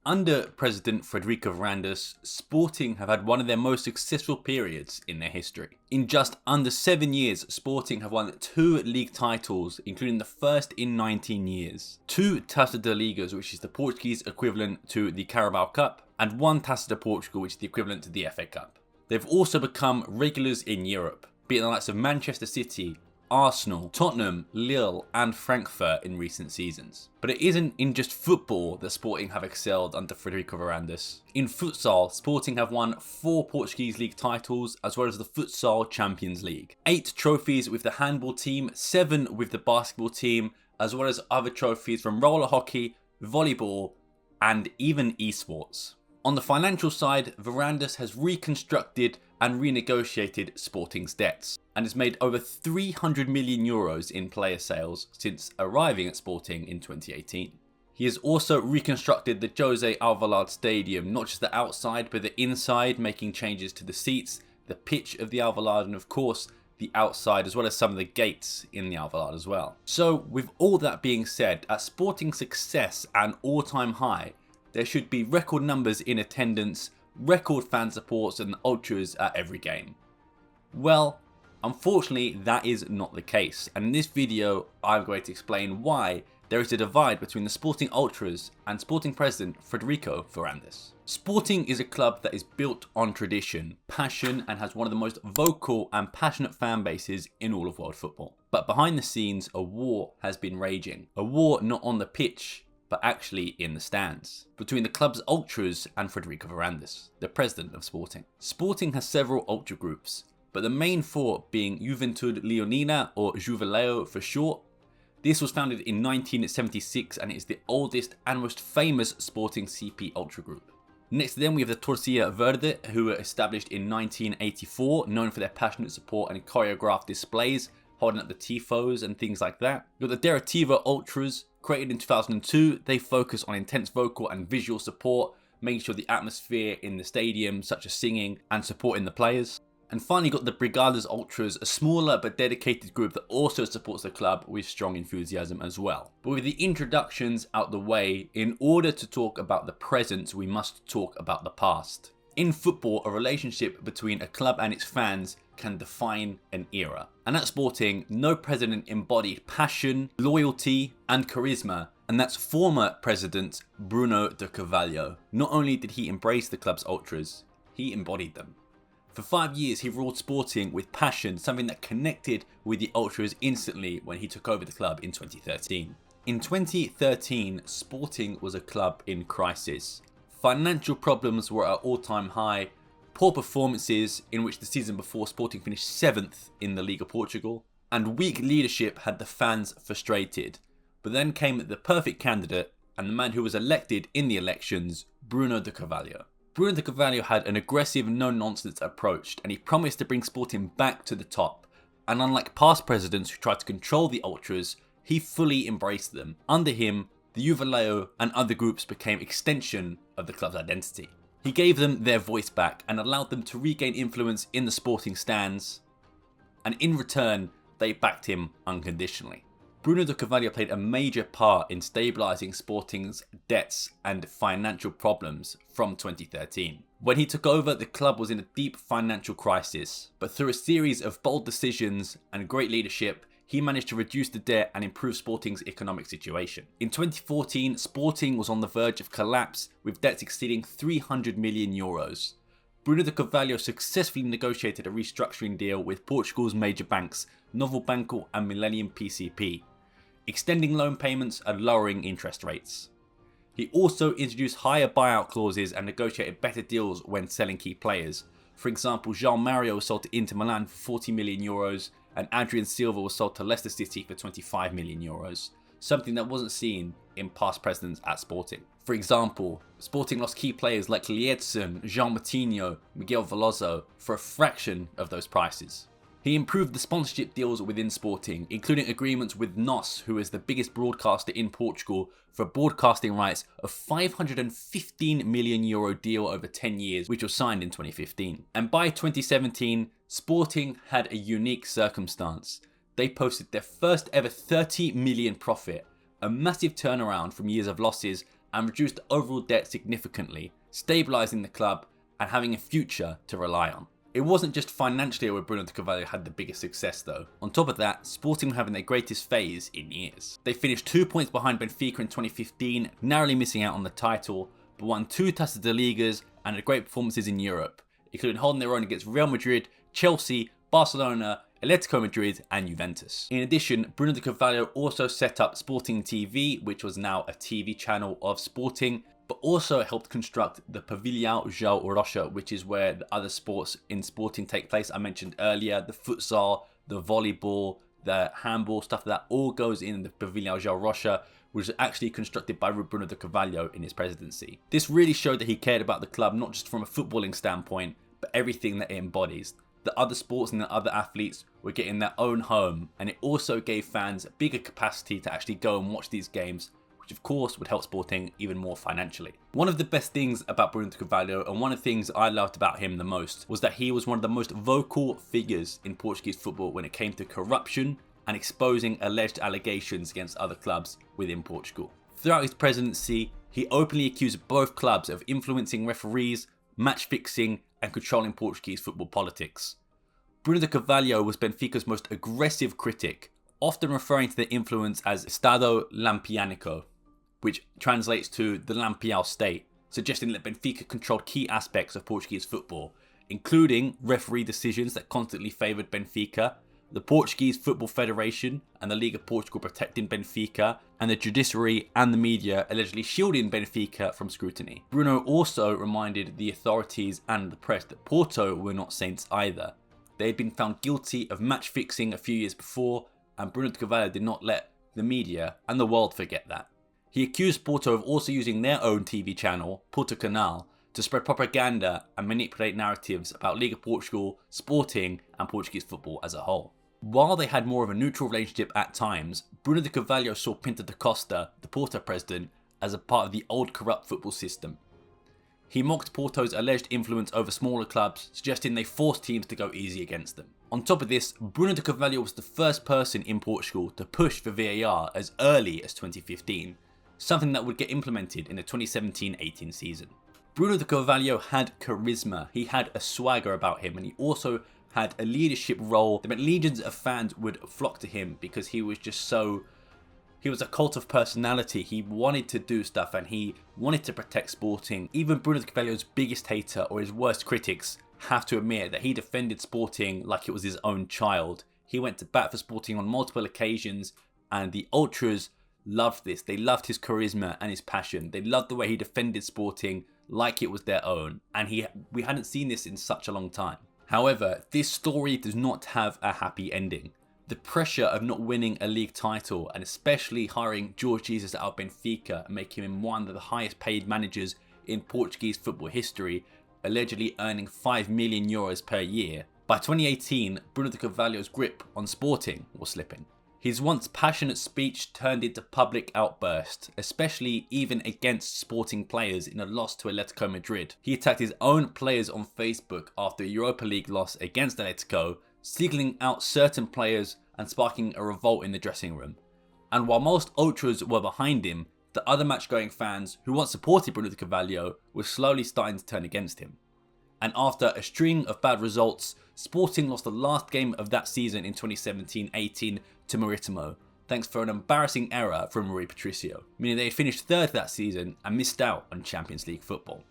Under President Frederico Varandas, Sporting have had one of their most successful periods in their history. In just under 7 years, Sporting have won 2 league titles, including the first in 19 years. 2 Taça de Ligas, which is the Portuguese equivalent to the Carabao Cup, and 1 Taça de Portugal, which is the equivalent to the FA Cup. They've also become regulars in Europe, beating the likes of Manchester City, Arsenal, Tottenham, Lille and Frankfurt in recent seasons. But it isn't in just football that Sporting have excelled under Frederico Varandas. In futsal, Sporting have won 4 Portuguese league titles as well as the Futsal Champions League. 8 trophies with the handball team, 7 with the basketball team, as well as other trophies from roller hockey, volleyball and even esports. On the financial side, Varandas has reconstructed and renegotiated Sporting's debts and has made over 300 million euros in player sales since arriving at Sporting in 2018. He has also reconstructed the José Alvalade Stadium, not just the outside but the inside, making changes to the seats, the pitch of the Alvalade and of course the outside, as well as some of the gates in the Alvalade as well. So with all that being said, at Sporting's success and all-time high, there should be record numbers in attendance, record fan supports and ultras at every game. Well, unfortunately that is not the case, and in this video I'm going to explain why there is a divide between the Sporting ultras and Sporting president Frederico Varandas. Sporting is a club that is built on tradition, passion and has one of the most vocal and passionate fan bases in all of world football. But behind the scenes a war has been raging, a war not on the pitch but actually in the stands, between the club's ultras and Frederico Varandas, the president of Sporting. Sporting has several ultra groups, but the main 4 being Juventude Leonina, or Juveleo for short. This was founded in 1976 and it is the oldest and most famous Sporting CP ultra group. Next to them we have the Torcida Verde, who were established in 1984, known for their passionate support and choreographed displays, holding up the Tifos and things like that. You've got the Derivativo Ultras, created in 2002, they focus on intense vocal and visual support, making sure the atmosphere in the stadium, such as singing and supporting the players. And finally got the Brigadas Ultras, a smaller but dedicated group that also supports the club with strong enthusiasm as well. But with the introductions out the way, in order to talk about the present, we must talk about the past. In football, a relationship between a club and its fans can define an era. And at Sporting, no president embodied passion, loyalty and charisma, and that's former president Bruno de Carvalho. Not only did he embrace the club's ultras, he embodied them. For 5 years he ruled Sporting with passion, something that connected with the ultras instantly when he took over the club in 2013. In 2013, Sporting was a club in crisis. Financial problems were at all-time high, poor performances in which the season before Sporting finished 7th in the League of Portugal, and weak leadership had the fans frustrated. But then came the perfect candidate and the man who was elected in the elections, Bruno de Carvalho. Bruno de Carvalho had an aggressive, no-nonsense approach and he promised to bring Sporting back to the top. And unlike past presidents who tried to control the ultras, he fully embraced them. Under him, the Juveleo and other groups became extension of the club's identity. He gave them their voice back and allowed them to regain influence in the Sporting stands, and in return they backed him unconditionally. Bruno de Carvalho played a major part in stabilising Sporting's debts and financial problems from 2013. When he took over, the club was in a deep financial crisis, but through a series of bold decisions and great leadership, he managed to reduce the debt and improve Sporting's economic situation. In 2014, Sporting was on the verge of collapse with debts exceeding 300 million euros. Bruno de Carvalho successfully negotiated a restructuring deal with Portugal's major banks, Novo Banco and Millennium PCP, extending loan payments and lowering interest rates. He also introduced higher buyout clauses and negotiated better deals when selling key players. For example, João Mario was sold to Inter Milan for 40 million euros and Adrian Silva was sold to Leicester City for 25 million euros, something that wasn't seen in past presidents at Sporting. For example, Sporting lost key players like Lietzen, Jean Moutinho, Miguel Veloso for a fraction of those prices. He improved the sponsorship deals within Sporting, including agreements with NOS, who is the biggest broadcaster in Portugal, for broadcasting rights of €515 million deal over 10 years, which was signed in 2015. And by 2017, Sporting had a unique circumstance. They posted their first ever 30 million profit, a massive turnaround from years of losses and reduced the overall debt significantly, stabilising the club and having a future to rely on. It wasn't just financially where Bruno de Carvalho had the biggest success though. On top of that, Sporting were having their greatest phase in years. They finished 2 points behind Benfica in 2015, narrowly missing out on the title, but won 2 Taças de Ligas and had great performances in Europe, including holding their own against Real Madrid, Chelsea, Barcelona, Atletico Madrid and Juventus. In addition, Bruno de Carvalho also set up Sporting TV, which was now a TV channel of Sporting, but also helped construct the Pavilhão João Rocha, which is where the other sports in Sporting take place. I mentioned earlier, the futsal, the volleyball, the handball, stuff that all goes in the Pavilhão João Rocha, which was actually constructed by Bruno de Carvalho in his presidency. This really showed that he cared about the club, not just from a footballing standpoint, but everything that it embodies. The other sports and the other athletes were getting their own home, and it also gave fans a bigger capacity to actually go and watch these games, which of course would help Sporting even more financially. One of the best things about Bruno de Carvalho, and one of the things I loved about him the most, was that he was one of the most vocal figures in Portuguese football when it came to corruption and exposing alleged allegations against other clubs within Portugal. Throughout his presidency, he openly accused both clubs of influencing referees, match fixing, and controlling Portuguese football politics. Bruno de Carvalho was Benfica's most aggressive critic, often referring to their influence as Estado Lampianico, which translates to the Lampião state, suggesting that Benfica controlled key aspects of Portuguese football, including referee decisions that constantly favoured Benfica, the Portuguese Football Federation and the League of Portugal protecting Benfica, and the judiciary and the media allegedly shielding Benfica from scrutiny. Bruno also reminded the authorities and the press that Porto were not saints either. They had been found guilty of match fixing a few years before, and Bruno de Carvalho did not let the media and the world forget that. He accused Porto of also using their own TV channel, Porto Canal, to spread propaganda and manipulate narratives about League of Portugal, Sporting and Portuguese football as a whole. While they had more of a neutral relationship at times, Bruno de Carvalho saw Pinto da Costa, the Porto president, as a part of the old corrupt football system. He mocked Porto's alleged influence over smaller clubs, suggesting they forced teams to go easy against them. On top of this, Bruno de Carvalho was the first person in Portugal to push for VAR as early as 2015, something that would get implemented in the 2017-18 season. Bruno de Carvalho had charisma, he had a swagger about him, and he also had a leadership role that meant legions of fans would flock to him because he was just so... He was a cult of personality. He wanted to do stuff and he wanted to protect Sporting. Even Bruno de Carvalho's biggest hater or his worst critics have to admit that he defended Sporting like it was his own child. He went to bat for Sporting on multiple occasions and the ultras loved this. They loved his charisma and his passion. They loved the way he defended Sporting like it was their own, and we hadn't seen this in such a long time. However, this story does not have a happy ending. The pressure of not winning a league title, and especially hiring Jorge Jesus out of Benfica and making him one of the highest paid managers in Portuguese football history, allegedly earning €5 million per year. By 2018, Bruno de Carvalho's grip on Sporting was slipping. His once passionate speech turned into public outburst, especially even against Sporting players in a loss to Atletico Madrid. He attacked his own players on Facebook after a Europa League loss against Atletico, singling out certain players and sparking a revolt in the dressing room. And while most ultras were behind him, the other match-going fans who once supported Bruno de Carvalho were slowly starting to turn against him. And after a string of bad results, Sporting lost the last game of that season in 2017-18 to Maritimo, thanks for an embarrassing error from Rui Patricio, meaning they finished third that season and missed out on Champions League football,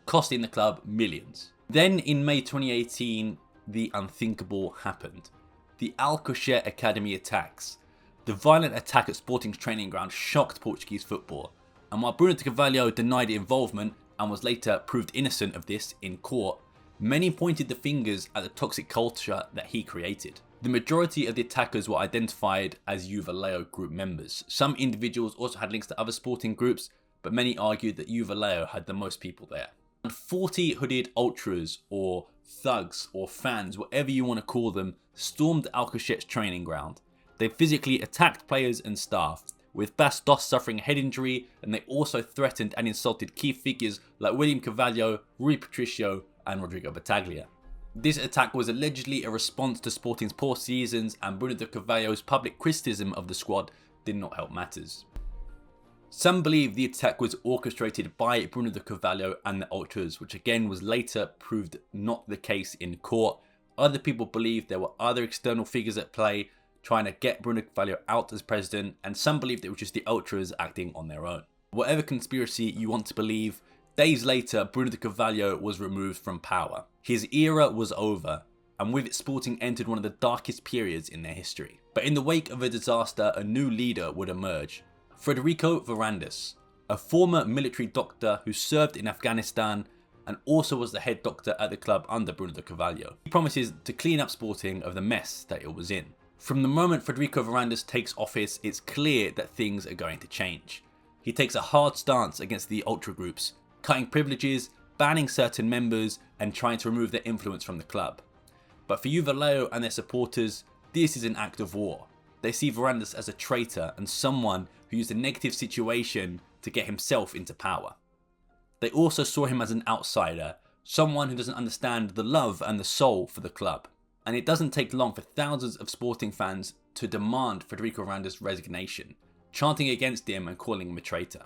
costing the club millions. Then in May 2018, the unthinkable happened. The Alcochete Academy attacks. The violent attack at Sporting's training ground shocked Portuguese football, and while Bruno de Carvalho denied involvement and was later proved innocent of this in court, many pointed the fingers at the toxic culture that he created. The majority of the attackers were identified as Juve group members. Some individuals also had links to other Sporting groups, but many argued that Juve had the most people there. And 40 hooded ultras, or thugs, or fans, whatever you want to call them, stormed Alcochete's training ground. They physically attacked players and staff, with Bastos suffering a head injury, and they also threatened and insulted key figures like William Carvalho, Rui Patricio, and Rodrigo Battaglia. This attack was allegedly a response to Sporting's poor seasons, and Bruno de Carvalho's public criticism of the squad did not help matters. Some believe the attack was orchestrated by Bruno de Carvalho and the Ultras, which again was later proved not the case in court. Other people believe there were other external figures at play trying to get Bruno de Carvalho out as president, and some believed it was just the Ultras acting on their own. Whatever conspiracy you want to believe, days later Bruno de Carvalho was removed from power. His era was over, and with it Sporting entered one of the darkest periods in their history. But in the wake of a disaster, a new leader would emerge. Frederico Varandas, a former military doctor who served in Afghanistan and also was the head doctor at the club under Bruno de Carvalho. He promises to clean up Sporting of the mess that it was in. From the moment Frederico Varandas takes office, it's clear that things are going to change. He takes a hard stance against the ultra groups, cutting privileges, banning certain members and trying to remove their influence from the club. But for Vallejo and their supporters, this is an act of war. They see Varandas as a traitor and someone who used a negative situation to get himself into power. They also saw him as an outsider, someone who doesn't understand the love and the soul for the club. And it doesn't take long for thousands of Sporting fans to demand Frederico Varandas' resignation, chanting against him and calling him a traitor.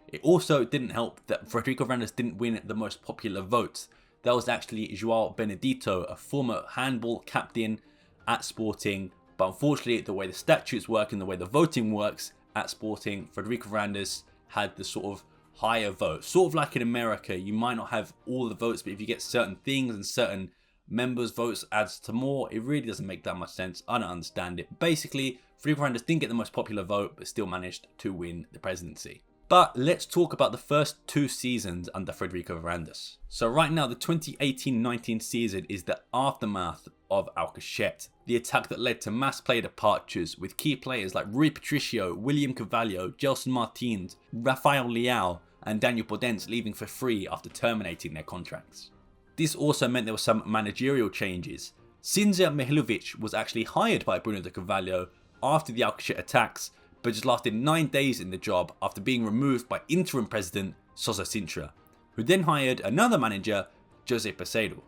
It also didn't help that Frederico Varandas didn't win the most popular votes. That was actually João Benedito, a former handball captain at Sporting. But unfortunately, the way the statutes work and the way the voting works at Sporting, Frederico Varandas had the sort of higher vote. Sort of like in America, you might not have all the votes, but if you get certain things and certain members' votes adds to more, it really doesn't make that much sense. I don't understand it. Basically, Frederico Varandas didn't get the most popular vote, but still managed to win the presidency. But let's talk about the first 2 seasons under Frederico Varandas. So right now, the 2018-19 season is the aftermath of Alcochete, the attack that led to mass player departures with key players like Rui Patricio, William Carvalho, Gelson Martins, Rafael Leao and Daniel Podence leaving for free after terminating their contracts. This also meant there were some managerial changes. Sinza Mihailovic was actually hired by Bruno de Carvalho after the Alcochete attacks, but just lasted 9 days in the job after being removed by interim president Sousa Sintra, who then hired another manager, Jose Peseiro,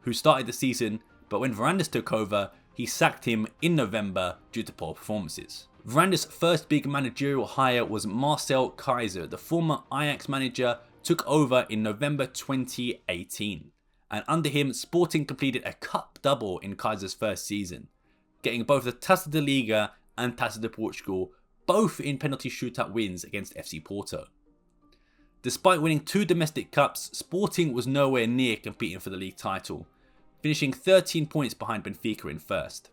who started the season, but when Varandas took over, he sacked him in November due to poor performances. Varandas' first big managerial hire was Marcel Keizer, the former Ajax manager, took over in November 2018, and under him Sporting completed a cup double in Keizer's first season, getting both the Taça da Liga and Taça de Portugal, both in penalty shootout wins against FC Porto. Despite winning 2 domestic cups, Sporting was nowhere near competing for the league title, finishing 13 points behind Benfica in first.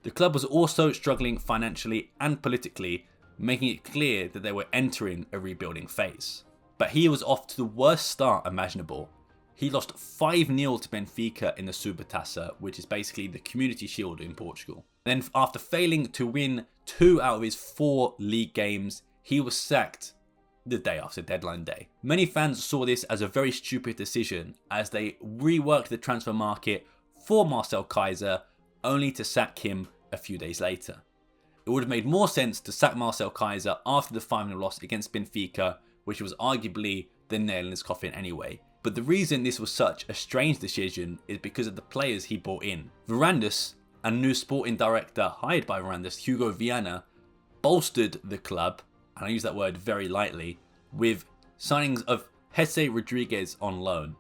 The club was also struggling financially and politically, making it clear that they were entering a rebuilding phase. But he was off to the worst start imaginable. He lost 5-0 to Benfica in the Supertaça, which is basically the Community Shield in Portugal. Then after failing to win 2 out of his 4 league games, he was sacked the day after deadline day. Many fans saw this as a very stupid decision as they reworked the transfer market for Marcel Keizer only to sack him a few days later. It would have made more sense to sack Marcel Keizer after the 5-0 loss against Benfica, which was arguably the nail in his coffin anyway. But the reason this was such a strange decision is because of the players he brought in. Varandas and new sporting director hired by Varandas, Hugo Viana, bolstered the club, and I use that word very lightly, with signings of Jesse Rodriguez on loan,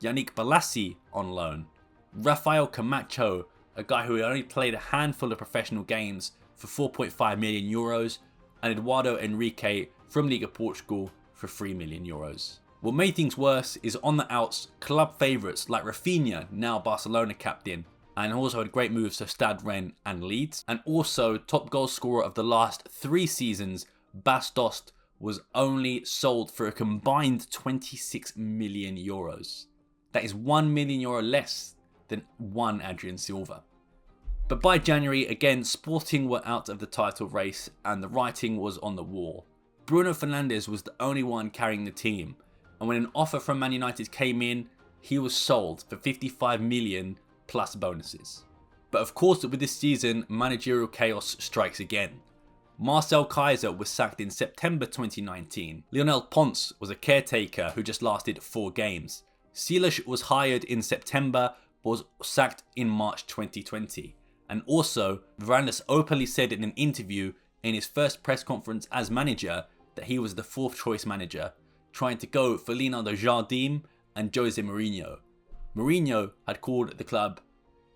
Yannick Balassi on loan, Rafael Camacho, a guy who had only played a handful of professional games for 4.5 million euros, and Eduardo Henrique from Liga Portugal for 3 million euros. What made things worse is on the outs, club favourites like Rafinha, now Barcelona captain, and also had great moves to Stade Rennes and Leeds, and also top goal scorer of the last 3 seasons, Bas Dost, was only sold for a combined 26 million euros. That is 1 million euro less than one Adrian Silva. But by January, again, Sporting were out of the title race and the writing was on the wall. Bruno Fernandes was the only one carrying the team, and when an offer from Man United came in, he was sold for 55 million plus bonuses. But of course, with this season, managerial chaos strikes again. Marcel Keizer was sacked in September 2019. Lionel Ponce was a caretaker who just lasted 4 games. Silas was hired in September, but was sacked in March 2020. And also, Varandas openly said in an interview in his first press conference as manager that he was the fourth choice manager, trying to go for Leonardo Jardim and Jose Mourinho. Mourinho had called the club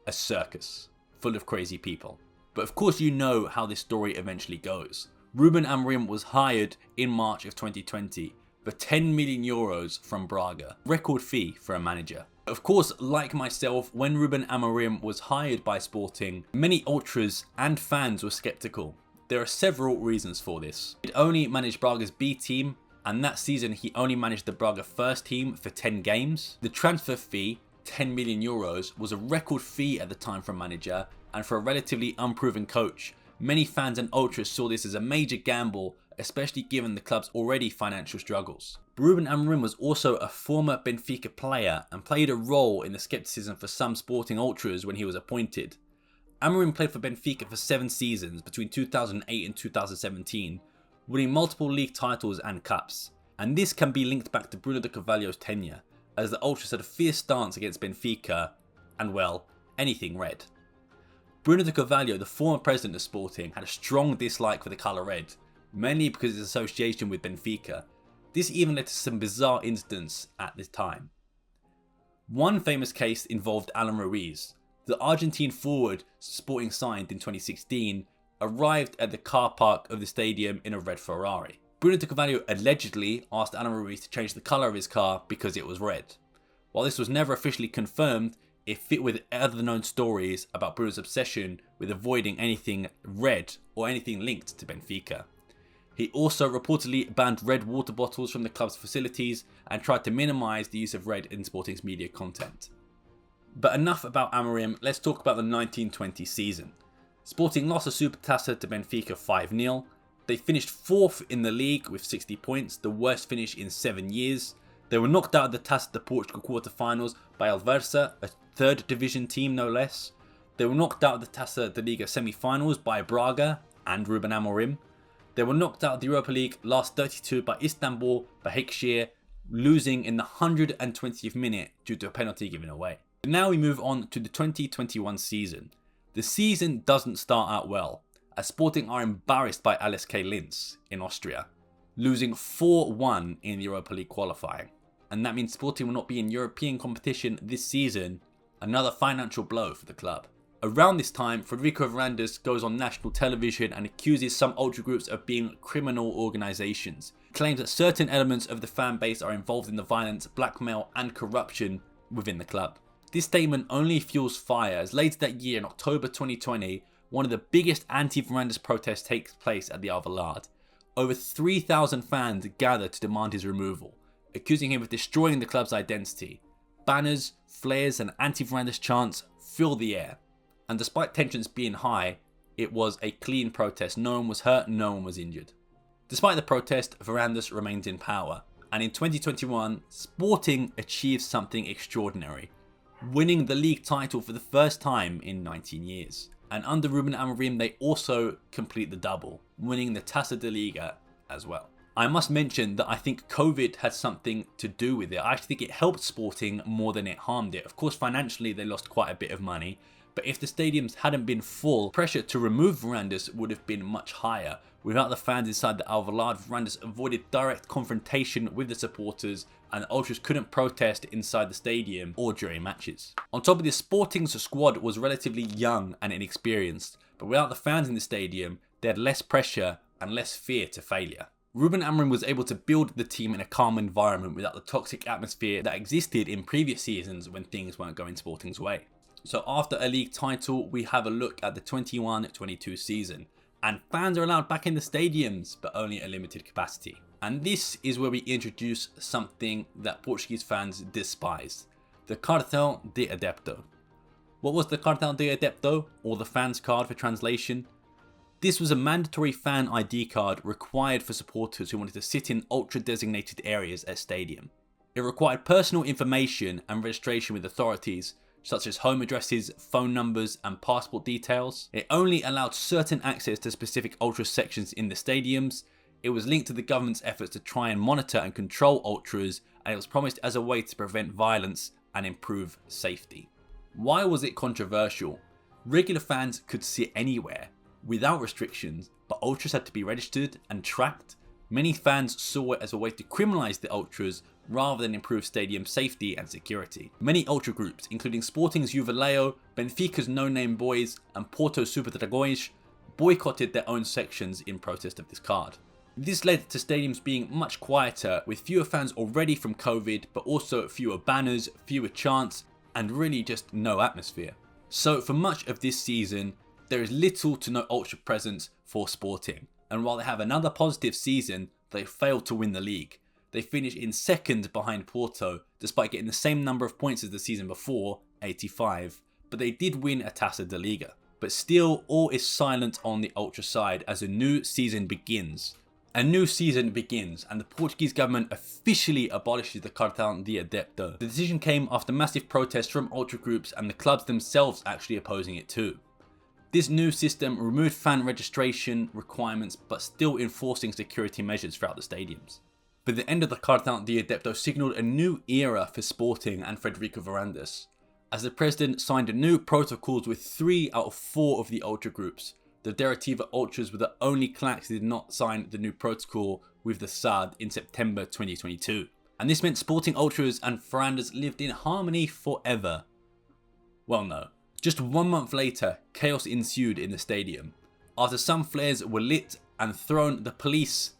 a circus, full of crazy people. But of course you know how this story eventually goes. Ruben Amorim was hired in March of 2020 for 10 million euros from Braga, record fee for a manager. Of course, like myself, when Ruben Amorim was hired by Sporting, many ultras and fans were sceptical. There are several reasons for this. He'd only managed Braga's B team, and that season he only managed the Braga first team for 10 games. The transfer fee, 10 million euros, was a record fee at the time for a manager, and for a relatively unproven coach, many fans and ultras saw this as a major gamble, especially given the club's already financial struggles. Ruben Amorim was also a former Benfica player and played a role in the scepticism for some Sporting ultras when he was appointed. Amorim played for Benfica for 7 seasons between 2008 and 2017, winning multiple league titles and cups. And this can be linked back to Bruno de Carvalho's tenure, as the ultras had a fierce stance against Benfica and, well, anything red. Bruno de Carvalho, the former president of Sporting, had a strong dislike for the colour red, mainly because of his association with Benfica. This even led to some bizarre incidents at this time. One famous case involved Alan Ruiz. The Argentine forward Sporting signed in 2016 arrived at the car park of the stadium in a red Ferrari. Bruno de Carvalho allegedly asked Alan Ruiz to change the colour of his car because it was red. While this was never officially confirmed, it fit with other known stories about Bruno's obsession with avoiding anything red or anything linked to Benfica. He also reportedly banned red water bottles from the club's facilities and tried to minimise the use of red in Sporting's media content. But enough about Amorim, let's talk about the 1920 season. Sporting lost a Supertaça to Benfica 5-0. They finished 4th in the league with 60 points, the worst finish in 7 years. They were knocked out of the Taça de Portugal quarterfinals by Alversa, a 3rd division team no less. They were knocked out of the Taça de Liga semi-finals by Braga and Ruben Amorim. They were knocked out of the Europa League last 32 by Istanbul, Başakşehir, losing in the 120th minute due to a penalty given away. Now we move on to the 2021 season. The season doesn't start out well, as Sporting are embarrassed by LSK Linz in Austria, losing 4-1 in the Europa League qualifying. And that means Sporting will not be in European competition this season, another financial blow for the club. Around this time, Frederico Varandas goes on national television and accuses some ultra groups of being criminal organisations. He claims that certain elements of the fan base are involved in the violence, blackmail and corruption within the club. This statement only fuels fire, as later that year in October 2020, one of the biggest anti-Varandas protests takes place at the Alvalade. Over 3,000 fans gather to demand his removal, accusing him of destroying the club's identity. Banners, flares and anti-Varandas chants fill the air. And despite tensions being high, it was a clean protest. No one was hurt, no one was injured. Despite the protest, Varandas remains in power. And in 2021, Sporting achieved something extraordinary, winning the league title for the first time in 19 years. And under Ruben Amorim, they also complete the double, winning the Taça de Liga as well. I must mention that I think COVID had something to do with it. I actually think it helped Sporting more than it harmed it. Of course, financially, they lost quite a bit of money. But if the stadiums hadn't been full, pressure to remove Varandas would have been much higher. Without the fans inside the Alvalade, Varandas avoided direct confrontation with the supporters, and the ultras couldn't protest inside the stadium or during matches. On top of this, Sporting's squad was relatively young and inexperienced, but without the fans in the stadium, they had less pressure and less fear to failure. Ruben Amorim was able to build the team in a calm environment without the toxic atmosphere that existed in previous seasons when things weren't going Sporting's way. So after a league title, we have a look at the 21-22 season. And fans are allowed back in the stadiums, but only at a limited capacity. And this is where we introduce something that Portuguese fans despise. The Cartão de Adepto. What was the Cartão de Adepto, or the fans card for translation? This was a mandatory fan ID card required for supporters who wanted to sit in ultra designated areas at stadium. It required personal information and registration with authorities, such as home addresses, phone numbers and passport details. It only allowed certain access to specific ultra sections in the stadiums. It was linked to the government's efforts to try and monitor and control ultras, and it was promised as a way to prevent violence and improve safety. Why was it controversial? Regular fans could sit anywhere without restrictions, but ultras had to be registered and tracked. Many fans saw it as a way to criminalise the ultras rather than improve stadium safety and security. Many ultra groups, including Sporting's Juveléu, Benfica's No Name Boys and Porto's Super Dragões, boycotted their own sections in protest of this card. This led to stadiums being much quieter, with fewer fans already from COVID, but also fewer banners, fewer chants, and really just no atmosphere. So for much of this season, there is little to no ultra presence for Sporting, and while they have another positive season, they failed to win the league. They finished in second behind Porto, despite getting the same number of points as the season before, 85, but they did win a Taça da Liga. But still, all is silent on the ultra side as a new season begins. A new season begins and the Portuguese government officially abolishes the Cartão de Adepto. The decision came after massive protests from ultra groups and the clubs themselves actually opposing it too. This new system removed fan registration requirements but still enforcing security measures throughout the stadiums. But the end of the Cartão de Adepto signalled a new era for Sporting and Frederico Varandas, as the president signed new protocols with 3 out of 4 of the ultra groups. The Diretiva Ultras were the only clans that did not sign the new protocol with the SAD in September 2022. And this meant Sporting Ultras and Varandas lived in harmony forever. Well, no. Just 1 month later, chaos ensued in the stadium. After some flares were lit and thrown, the police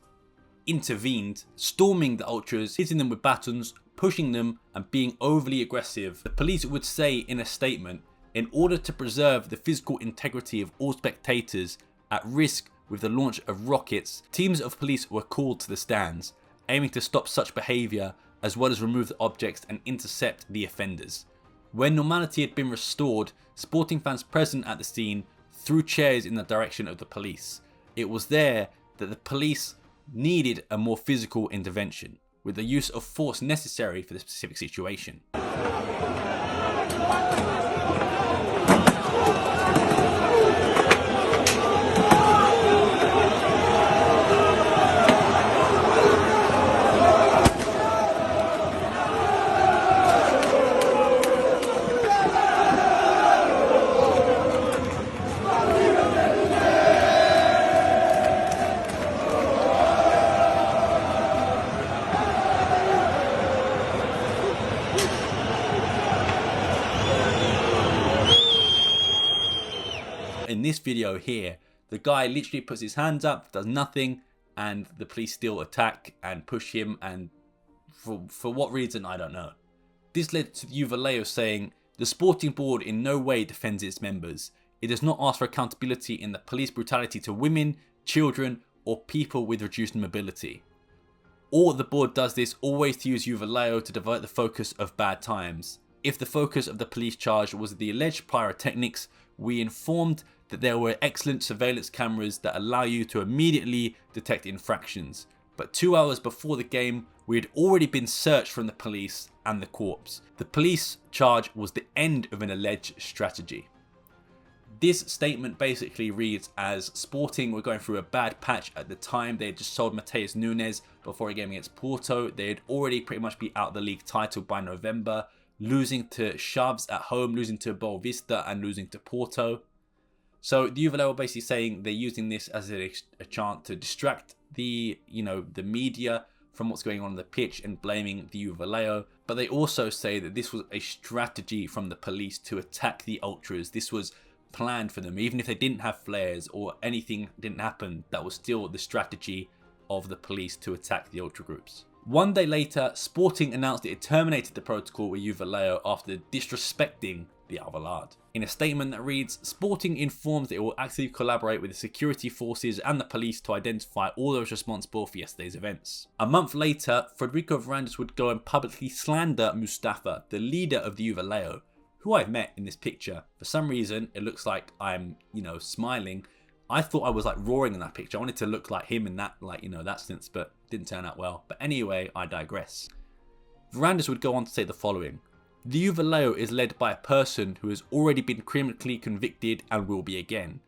intervened, storming the ultras, hitting them with batons, pushing them and being overly aggressive. The police would say in a statement, in order to preserve the physical integrity of all spectators at risk with the launch of rockets, teams of police were called to the stands, aiming to stop such behaviour as well as remove the objects and intercept the offenders. When normality had been restored, Sporting fans present at the scene threw chairs in the direction of the police. It was there that the police needed a more physical intervention, with the use of force necessary for the specific situation. In this video here, the guy literally puts his hands up, does nothing, and the police still attack and push him, and for what reason, I don't know. This led to Juveléu saying, the Sporting board in no way defends its members. It does not ask for accountability in the police brutality to women, children, or people with reduced mobility. Or the board does this always to use Juveléu to divert the focus of bad times. If the focus of the police charge was the alleged pyrotechnics, we informed that there were excellent surveillance cameras that allow you to immediately detect infractions. But 2 hours before the game, we had already been searched from the police and the corps. The police charge was the end of an alleged strategy. This statement basically reads as Sporting were going through a bad patch at the time. They had just sold Mateus Nunes before a game against Porto. They had already pretty much been out of the league title by November, losing to Chaves at home, losing to Boa Vista and losing to Porto. So the Juveléu were basically saying they're using this as a chance to distract the media from what's going on the pitch and blaming the Juveléu. But they also say that this was a strategy from the police to attack the ultras. This was planned for them. Even if they didn't have flares or anything didn't happen, that was still the strategy of the police to attack the ultra groups. 1 day later, Sporting announced it had terminated the protocol with Juveléu after disrespecting the Alvalade. In a statement that reads, Sporting informs that it will actively collaborate with the security forces and the police to identify all those responsible for yesterday's events. A month later, Frederico Varandas would go and publicly slander Mustafa, the leader of the Juveléu, who I've met in this picture. For some reason, it looks like I'm, smiling. I thought I was roaring in that picture. I wanted to look like him in that, that sense, but didn't turn out well. But anyway, I digress. Varandas would go on to say the following. The Juveléu is led by a person who has already been criminally convicted and will be again.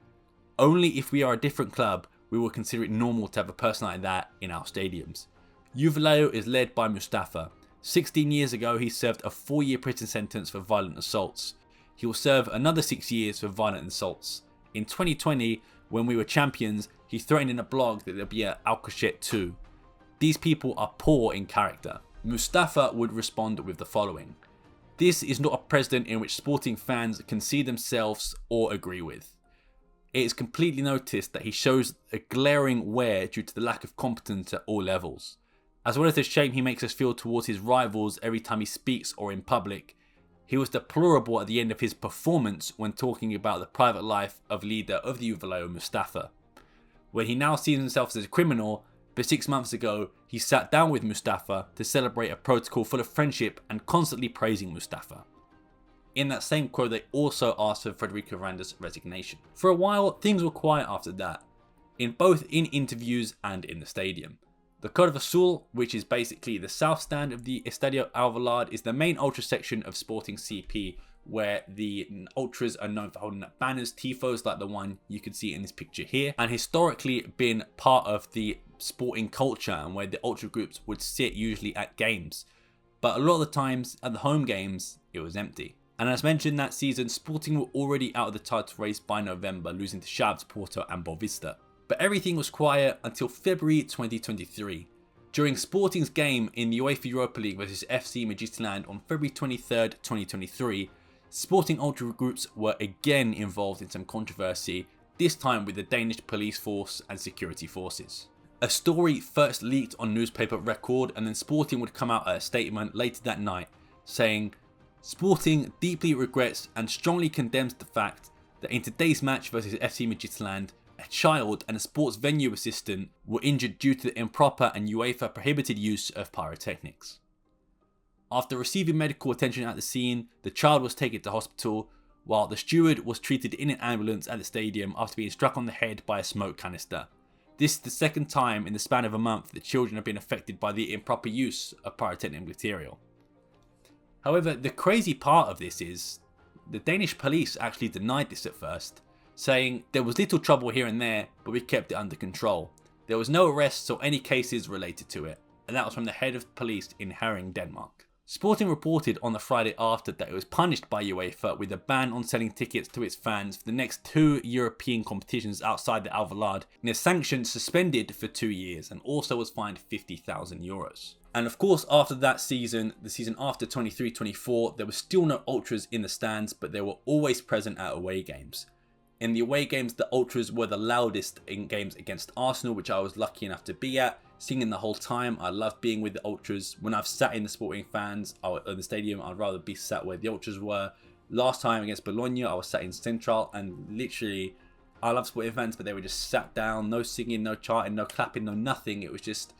Only if we are a different club, we will consider it normal to have a person like that in our stadiums. Juveléu is led by Mustafa. 16 years ago, he served a 4-year prison sentence for violent assaults. He will serve another 6 years for violent assaults. In 2020, when we were champions, he threatened in a blog that there'll be an Alcochete 2. These people are poor in character. Mustafa would respond with the following: "This is not a president in which Sporting fans can see themselves or agree with. It is completely noticed that he shows a glaring wear due to the lack of competence at all levels. As well as the shame he makes us feel towards his rivals every time he speaks or in public, he was deplorable at the end of his performance when talking about the private life of leader of the Juvenile, Mustafa. When he now sees himself as a criminal, but 6 months ago he sat down with Mustafa to celebrate a protocol full of friendship and constantly praising Mustafa." In that same quote, they also asked for Frederico Varandas' resignation. For a while, things were quiet after that, both in interviews and in the stadium. The Corvo Azul, which is basically the south stand of the Estadio Alvalade, is the main ultra section of Sporting CP, where the ultras are known for holding up banners, tifos like the one you can see in this picture here, and historically been part of the sporting culture and where the ultra groups would sit usually at games. But a lot of the times at the home games, it was empty. And as mentioned that season, Sporting were already out of the title race by November, losing to Chaves, Porto and Boavista. But everything was quiet until February 2023. During Sporting's game in the UEFA Europa League versus FC Midtjylland on February 23rd, 2023, Sporting ultra groups were again involved in some controversy, this time with the Danish police force and security forces. A story first leaked on newspaper Record, and then Sporting would come out at a statement later that night saying, "Sporting deeply regrets and strongly condemns the fact that in today's match versus FC Midtjylland, a child and a sports venue assistant were injured due to the improper and UEFA prohibited use of pyrotechnics. After receiving medical attention at the scene, the child was taken to hospital, while the steward was treated in an ambulance at the stadium after being struck on the head by a smoke canister. This is the second time in the span of a month that children have been affected by the improper use of pyrotechnic material." However, the crazy part of this is the Danish police actually denied this at first, saying there was little trouble here and there, but we kept it under control. There was no arrests or any cases related to it, and that was from the head of police in Herning, Denmark. Sporting reported on the Friday after that it was punished by UEFA with a ban on selling tickets to its fans for the next 2 European competitions outside the Alvalade, and a sanction suspended for 2 years, and also was fined €50,000. And of course, after that season, the season after 23-24, there were still no ultras in the stands, but they were always present at away games. In the away games, the ultras were the loudest in games against Arsenal, which I was lucky enough to be at, singing the whole time. I loved being with the ultras. When I've sat in the Sporting fans in the stadium, I'd rather be sat where the ultras were. Last time against Bologna, I was sat in Central, and literally, I love Sporting fans, but they were just sat down, no singing, no chanting, no clapping, no nothing. It was just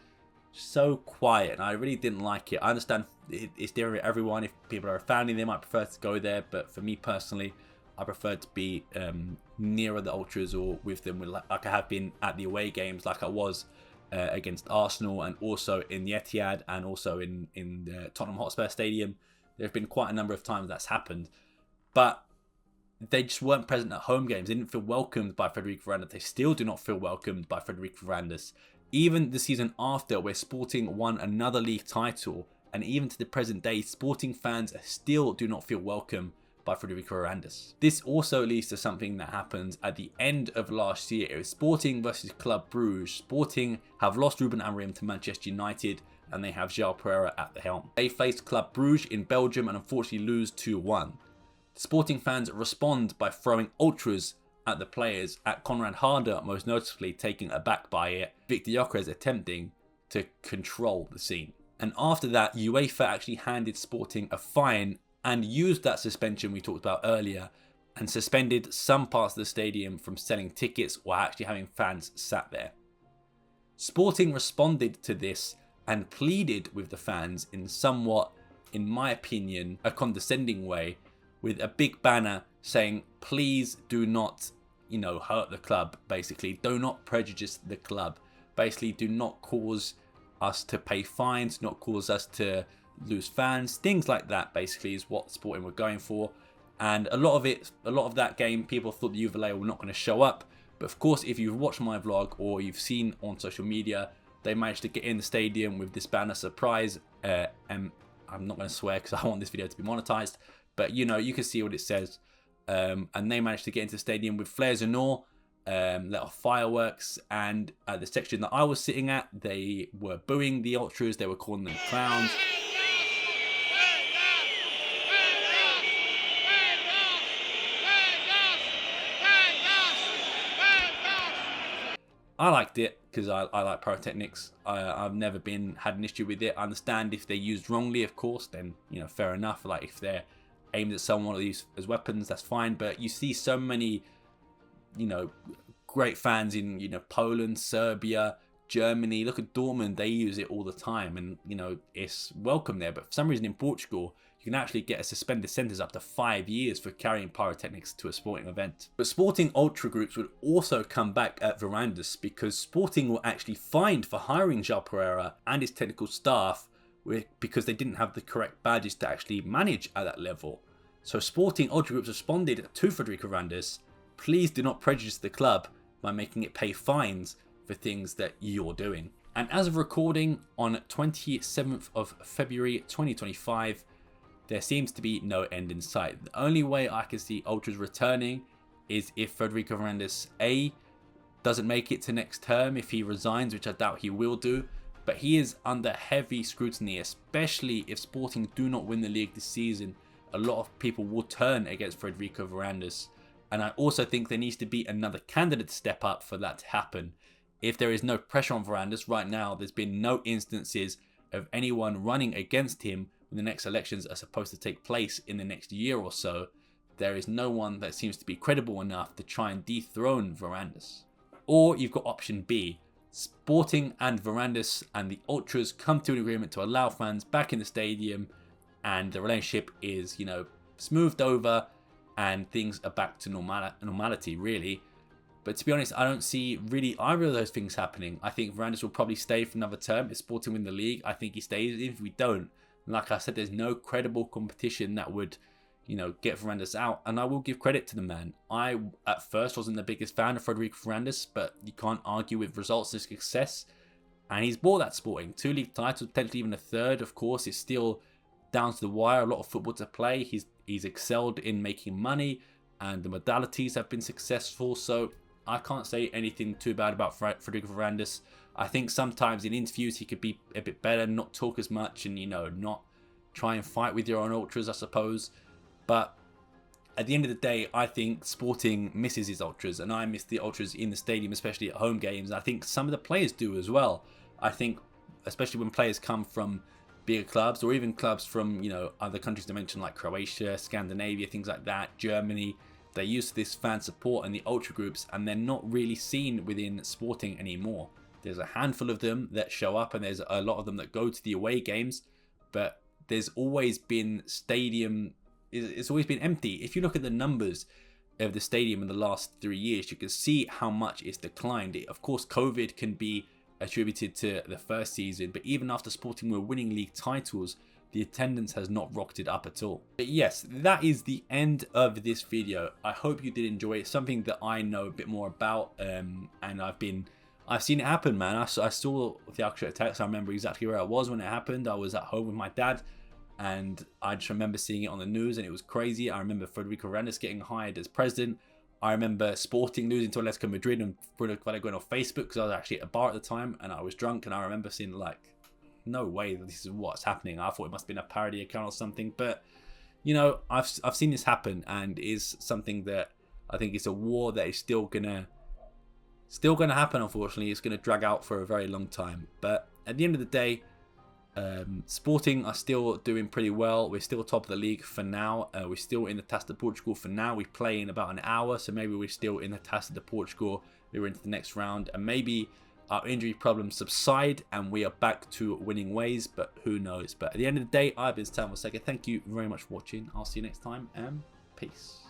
so quiet, and I really didn't like it. I understand it's different for everyone. If people are a family, they might prefer to go there, but for me personally, I prefer to be nearer the ultras or with them, like I have been at the away games, like I was against Arsenal, and also in the Etihad, and also in the Tottenham Hotspur Stadium. There have been quite a number of times that's happened, but they just weren't present at home games. They didn't feel welcomed by Frederico Varandas. They still do not feel welcomed by Frederico Varandas. Even the season after, where Sporting won another league title, and even to the present day, Sporting fans still do not feel welcome by Frederico Varandas. This also leads to something that happened at the end of last year. It was Sporting versus Club Brugge. Sporting have lost Ruben Amorim to Manchester United, and they have João Pereira at the helm. They faced Club Brugge in Belgium and unfortunately lose 2-1. Sporting fans respond by throwing ultras at the players, at Konrad Harder most notably taken aback by it, Victor Gyökeres attempting to control the scene. And after that, UEFA actually handed Sporting a fine and used that suspension we talked about earlier, and suspended some parts of the stadium from selling tickets or actually having fans sat there. Sporting responded to this and pleaded with the fans in somewhat, in my opinion, a condescending way, with a big banner saying, please do not, hurt the club, basically. Do not prejudice the club. Basically, do not cause us to pay fines, not cause us to lose fans. Things like that, basically, is what Sporting were going for. And a lot of that game, people thought the Juvenile were not going to show up. But of course, if you've watched my vlog or you've seen on social media, they managed to get in the stadium with this banner surprise. And I'm not going to swear because I want this video to be monetized. But you can see what it says. And they managed to get into the stadium with flares and all. let off fireworks, and at the section that I was sitting at, they were booing the ultras, they were calling them clowns. I liked it because I like pyrotechnics. I've never had an issue with it. I understand if they're used wrongly, of course, then, you know, fair enough. Like if they're aimed at someone or used as weapons, that's fine. But you see so many, you know, great fans in, you know, Poland, Serbia, Germany. Look at Dortmund, they use it all the time, and, you know, it's welcome there. But for some reason in Portugal, you can actually get a suspended sentence up to 5 years for carrying pyrotechnics to a sporting event. But sporting ultra groups would also come back at Varandas, because Sporting were actually fined for hiring João Pereira and his technical staff because they didn't have the correct badges to actually manage at that level. So Sporting ultra groups responded to Frederico Varandas: please do not prejudice the club by making it pay fines for things that you're doing. And as of recording on 27th of February 2025, there seems to be no end in sight. The only way I can see ultras returning is if Frederico Varandas A, doesn't make it to next term, if he resigns, which I doubt he will do. But he is under heavy scrutiny, especially if Sporting do not win the league this season. A lot of people will turn against Frederico Varandas. And I also think there needs to be another candidate to step up for that to happen. If there is no pressure on Varandas right now, there's been no instances of anyone running against him when the next elections are supposed to take place in the next year or so. There is no one that seems to be credible enough to try and dethrone Varandas. Or you've got option B. Sporting and Varandas and the ultras come to an agreement to allow fans back in the stadium, and the relationship is, you know, smoothed over and things are back to normality, really. But to be honest, I don't see really either of those things happening. I think Varandas will probably stay for another term. If Sporting win the league, I think he stays. If we don't, like I said, there's no credible competition that would, you know, get Varandas out. And I will give credit to the man. I, at first, wasn't the biggest fan of Frederico Varandas, but you can't argue with results and success. And he's bought that Sporting. 2 league titles, potentially even a third. Of course, it's still down to the wire. A lot of football to play. He's excelled in making money, and the modalities have been successful. So I can't say anything too bad about Frederico Varandas. I think sometimes in interviews he could be a bit better, not talk as much, and, you know, not try and fight with your own ultras, I suppose. But at the end of the day, I think Sporting misses his ultras, and I miss the ultras in the stadium, especially at home games. I think some of the players do as well. I think, especially when players come from bigger clubs, or even clubs from, you know, other countries to mention, like Croatia, Scandinavia, things like that, Germany, they're used to this fan support and the ultra groups, and they're not really seen within Sporting anymore. There's a handful of them that show up, and there's a lot of them that go to the away games, but there's always been it's always been empty. If you look at the numbers of the stadium in the last 3 years, you can see how much it's declined. Of course, COVID can be attributed to the first season, but even after Sporting were winning league titles, the attendance has not rocketed up at all. But yes, that is the end of this video. I hope you did enjoy it. Something that I know a bit more about, and I've seen it happen, man. I saw the Alcochete attacks. I remember exactly where I was when it happened. I was at home with my dad, and I just remember seeing it on the news, and it was crazy. I remember Frederico Varandas getting hired as president. I remember Sporting losing to Atletico Madrid and Bruno de Carvalho going on Facebook, because I was actually at a bar at the time and I was drunk, and I remember seeing, like, no way that this is what's happening. I thought it must have been a parody account or something, but, you know, I've seen this happen, and it is something that I think is a war that is still gonna happen. Unfortunately, it's gonna drag out for a very long time. But at the end of the day, Sporting are still doing pretty well. We're still top of the league for now. We're still in the Taça de Portugal for now. We play in about an hour, so maybe we're still in the Taça de Portugal. We're into the next round, and maybe our injury problems subside and we are back to winning ways, but who knows. But at the end of the day, I've been Stan Fonseca. Thank you very much for watching. I'll see you next time, and peace.